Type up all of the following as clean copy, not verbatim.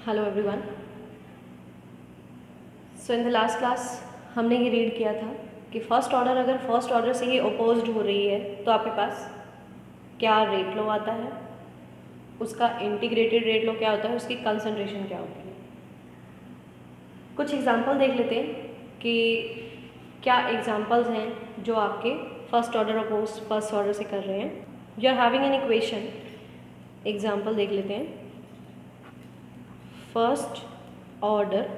Hello everyone. So in the last class हमने ये read किया था कि फर्स्ट ऑर्डर अगर फर्स्ट ऑर्डर से ही अपोज्ड हो रही है तो आपके पास क्या रेट लो आता है, उसका इंटीग्रेटेड रेट लो क्या होता है, उसकी कंसंट्रेशन क्या होती है। कुछ एग्जांपल देख लेते हैं कि क्या एग्जांपल्स हैं जो आपके first order opposed first order से कर रहे हैं। You are having an equation, example देख लेते हैं। First order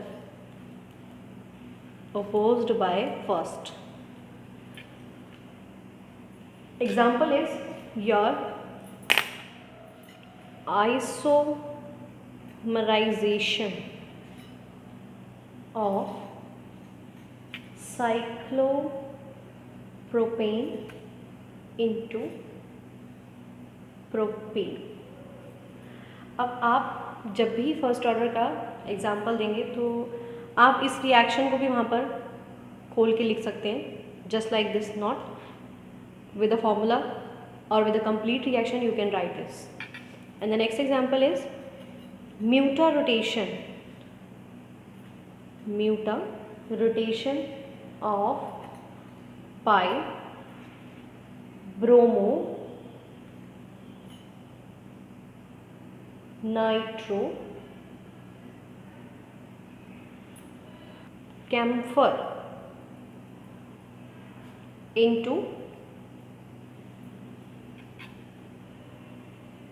opposed by first. Example is your isomerization of cyclopropane into propane. अब आप जब भी फर्स्ट ऑर्डर का एग्जाम्पल देंगे तो आप इस रिएक्शन को भी वहाँ पर खोल के लिख सकते हैं, just like this, not with a formula or with a complete reaction you can write this. And the next example is muta rotation of pi bromo nitro camphor into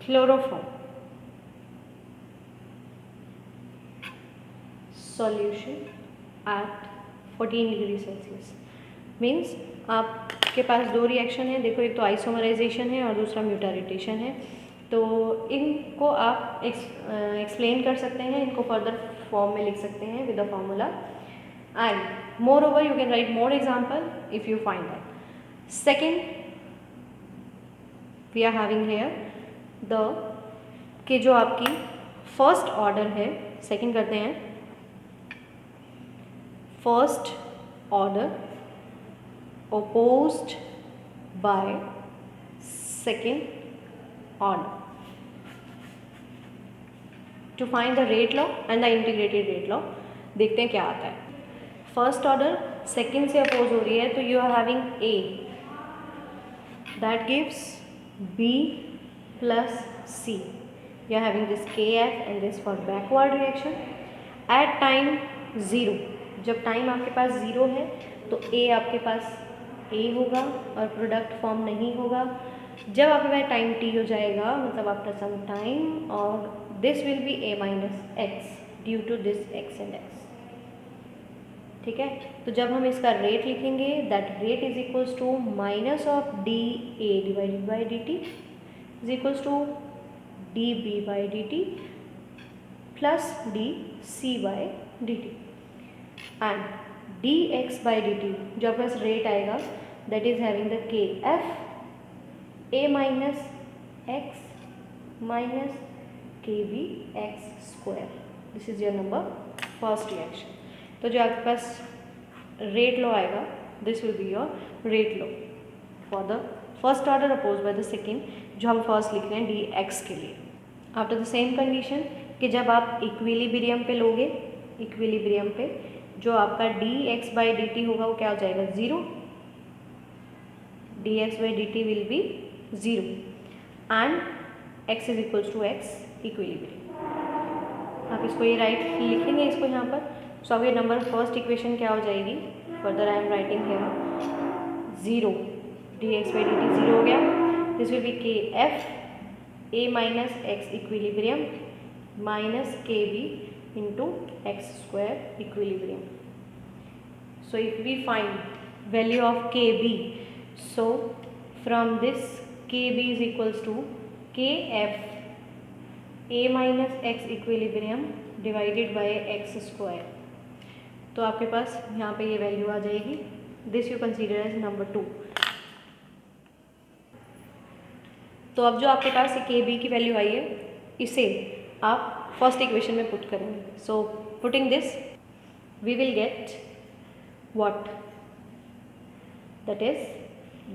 chloroform solution at 14 degree Celsius. Means आपके पास दो reaction है, देखो, एक तो isomerisation है और दूसरा म्यूटारिटेशन है। तो इनको आप एक्सप्लेन कर सकते हैं, इनको फर्दर फॉर्म में लिख सकते हैं with the formula. And moreover you can write more example if you find that. Second we are having here the कि जो आपकी फर्स्ट ऑर्डर है, सेकेंड करते हैं, first order opposed by second order to find the rate law and the integrated rate law। देखते हैं क्या आता है। फर्स्ट ऑर्डर सेकेंड से अपोज हो रही है तो you are having a that gives B plus C. You are having this K F and this for backward reaction at time zero. जब टाइम आपके पास ज़ीरो है तो ए आपके पास ए होगा और प्रोडक्ट फॉर्म नहीं होगा। जब आपके पास टाइम टी हो जाएगा, मतलब आफ्टर सम टाइम, और this will be A minus X due to this X and X. ठीक है, तो जब हम इसका रेट लिखेंगे, that rate is equals to minus of D A divided by D T is equals to D B by D T plus D C by D T and D X by D T जो आपके पास rate आएगा, that is having the के F A minus X minus K B X square. This is your number first reaction. तो जो आपके पास rate law आएगा, this will be your rate law for the first order oppose by the second, जो हम first लिख रहे हैं डी एक्स के लिए। आफ्टर द सेम कंडीशन कि जब आप इक्विलिब्रियम पे लोगे, इक्विलिब्रियम पे जो आपका D X by D T होगा वो क्या हो जाएगा, zero. D X by D T will be zero and X is equals to X equilibrium. आप इसको ये राइट लिखेंगे इसको यहाँ पर। सो अब ये नंबर फर्स्ट इक्वेशन क्या हो जाएगी, further I am writing here zero, D X by D T zero हो गया। This will be K F A minus X equilibrium minus K B into x square equilibrium. So if we find value of kb, so from this kb is equals to kf a minus x equilibrium divided by x square। तो आपके पास यहाँ पे ये value आ जाएगी। This you consider as number 2। तो अब जो आपके पास के बी की वैल्यू आई है, इसे आप फर्स्ट इक्वेशन में पुट करेंगे। So putting this we will get what, that is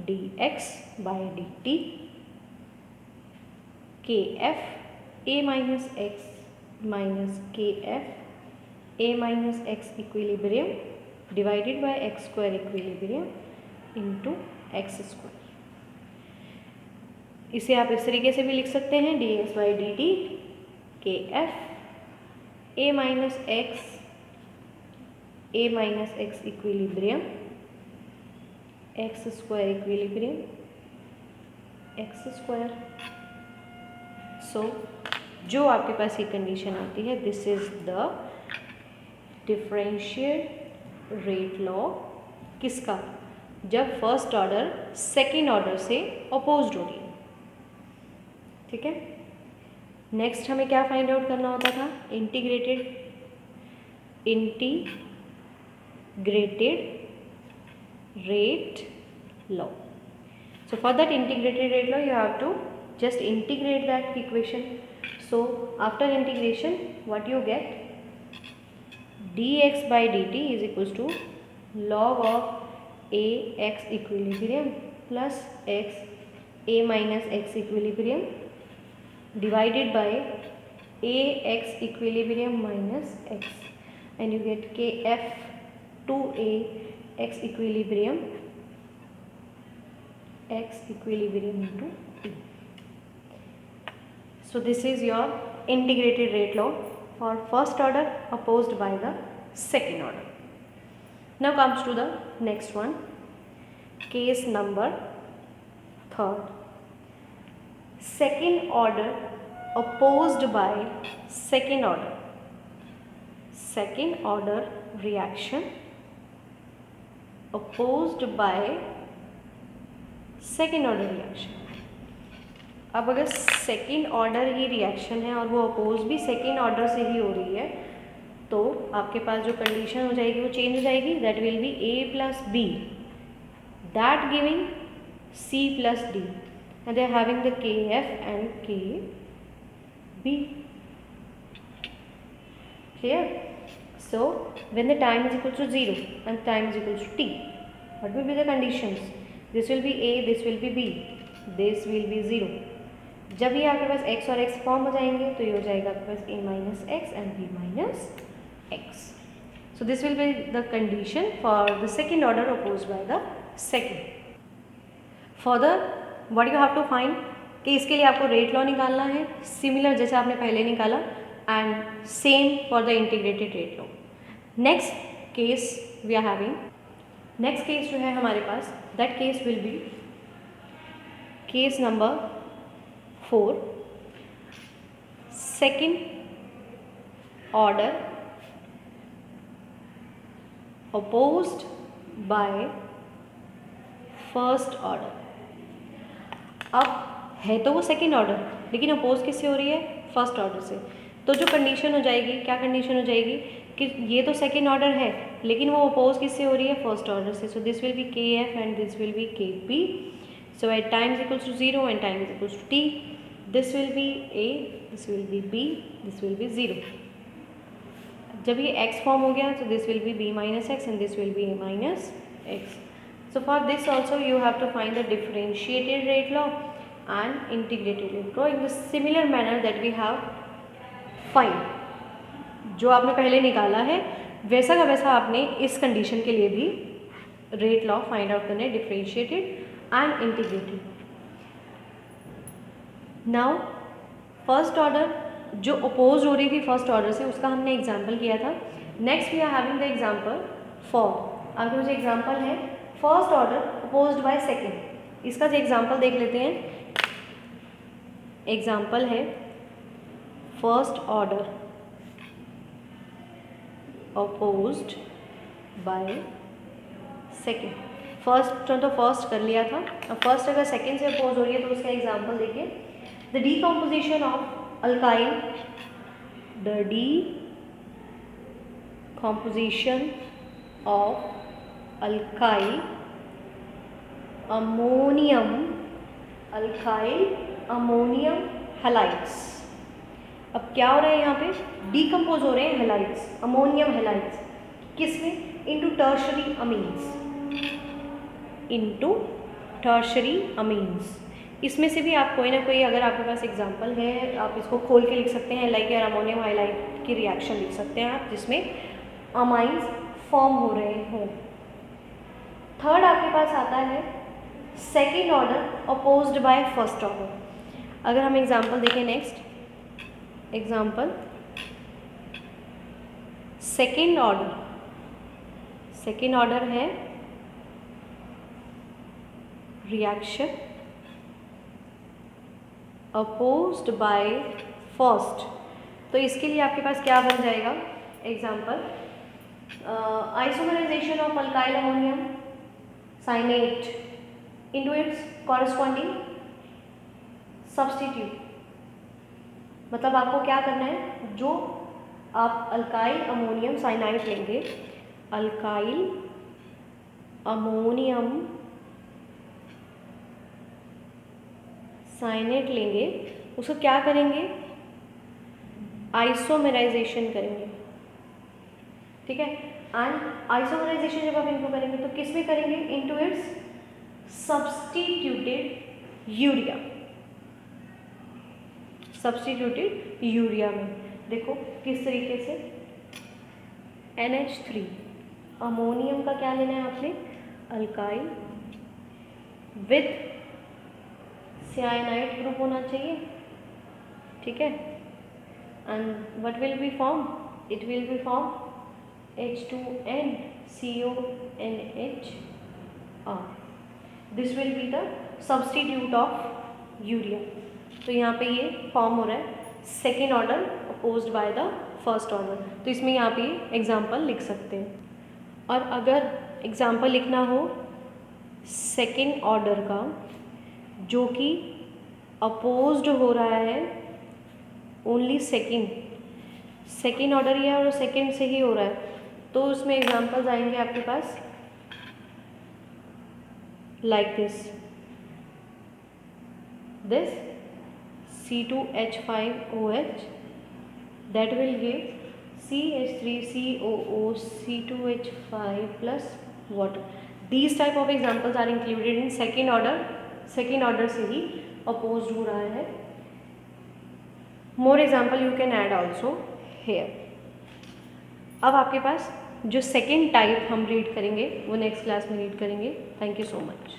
D X by D T K F A minus X minus K F A minus X equilibrium divided by X square equilibrium into X square. इसे आप इस तरीके से भी लिख सकते हैं D X by D T K F A minus X equilibrium X square equilibrium X square. So जो आपके पास ये कंडीशन आती है, this is the differential rate law. किसका? जब फर्स्ट ऑर्डर सेकेंड ऑर्डर से अपोज्ड हो रही है। ठीक है, नेक्स्ट हमें क्या फाइंड आउट करना होता था? Integrated rate law. So for that integrated rate law you have to just integrate that equation. So after integration what you get? dx by dt is equals to log of a x equilibrium plus x a minus x equilibrium divided by a x equilibrium minus x, and you get kf 2a x equilibrium into t. So this is your integrated rate law for first order opposed by the second order. Now comes to the next one, case number third, second order opposed by second order reaction opposed by second order reaction. अब अगर second order ही reaction है और वो oppose भी second order से ही हो रही है, तो आपके पास जो कंडीशन हो जाएगी वो चेंज हो जाएगी। That will be A plus B that giving C plus D and they are having the kf and kb. Clear? So when the time is equal to 0 and time is equal to t, what will be the conditions? This will be a, this will be b, this will be 0. जब ये आपके पास x और x form हो जाएंगे तो ये हो जाएगा आपके पास a minus x and b minus x. So this will be the condition for the second order opposed by the second. Further what you have to find कि इसके लिए आपको रेट लॉ निकालना है, सिमिलर जैसे आपने पहले निकाला, and same for the integrated rate law. Next case we are having, next case जो है हमारे पास, that case will be case number 4, second order opposed by first order. अब है तो वो सेकेंड ऑर्डर, लेकिन अपोज किससे हो रही है? फर्स्ट ऑर्डर से. तो जो कंडीशन हो जाएगी, क्या कंडीशन हो जाएगी कि ये तो सेकेंड ऑर्डर है लेकिन वो अपोज किससे हो रही है? फर्स्ट ऑर्डर से. So this will be K F and this will be K P. So at time is equals to 0 and time is equals to T, this will be A, this will be B, this will be 0. जब ये X form हो गया तो this will be B minus X and this will be A minus X. So for this also you have to find the differentiated rate law and integrated rate law in the similar manner that we have find. जो आपने पहले निकाला है वैसा का वैसा आपने इस कंडीशन के लिए भी रेट लॉ फाइंड आउट करना है, differentiated and integrated. Now first order जो अपोज हो रही थी फर्स्ट ऑर्डर से, उसका हमने एग्जाम्पल किया था. Next we are having the example for, आपके मुझे एग्जाम्पल है first order opposed by second. इसका जो एग्जाम्पल देख लेते हैं. एग्जाम्पल है first order opposed by second. First तो फर्स्ट कर लिया था, अब फर्स्ट अगर सेकेंड से अपोज हो रही है तो उसका एग्जाम्पल देखिए. The decomposition of alkyl, the decomposition of alkyl ammonium halides. अब क्या हो रहा है यहाँ पे? डीकम्पोज हो रहे हैं हैलाइड्स, अमोनियम हैलाइड्स. किसमें? Into tertiary amines, into tertiary amines. इसमें से भी आप कोई ना कोई, अगर आपके पास एग्जांपल है, आप इसको खोल के लिख सकते हैं। लाइक यार अमोनियम हाइलाइट की रिएक्शन लिख सकते हैं आप, जिसमें अमाइंस फॉर्म हो रहे हों। थर्ड आपके पास आता है second order opposed by first order. अगर हम एग्जांपल देखें, नेक्स्ट एग्जांपल, सेकेंड ऑर्डर है रिएक्शन अपोज्ड बाय फर्स्ट। तो इसके लिए आपके पास क्या बन जाएगा? Example, isomerisation of alkyl ammonium cyanate into its corresponding substitute. मतलब आपको क्या करना है, जो आप अल्काइल अमोनियम साइनाइड लेंगे, अल्काइल अमोनियम साइनेट लेंगे, उसको क्या करेंगे? आइसोमेराइजेशन करेंगे, ठीक है। एंड आइसोमेराइजेशन जब आप इनको करेंगे तो किस में करेंगे? Into its substituted urea, substituted urea में। देखो किस तरीके से, NH3 अमोनियम का क्या लेना है आपने? अल्काइल विथ साइनाइड ग्रुप होना चाहिए, ठीक है। And what will be form? It will be form H2N CONH R। This will be the substitute of urea. तो यहाँ पे ये फॉर्म हो रहा है second order opposed by the first order. तो इसमें यहाँ पे एग्जाम्पल लिख सकते हैं। और अगर एग्जाम्पल लिखना हो सेकेंड ऑर्डर का जो कि अपोज्ड हो रहा है ओनली सेकेंड ऑर्डर ही है और सेकेंड से ही हो रहा है, तो उसमें एग्जाम्पल्स आएंगे आपके पास like this C2H5OH that will give CH3COO C2H5 plus water. These type of examples are included in second order से ही opposed हो रहा है। More example you can add also here. अब आपके पास जो सेकेंड टाइप हम रीड करेंगे वो नेक्स्ट क्लास में रीड करेंगे। Thank you so much.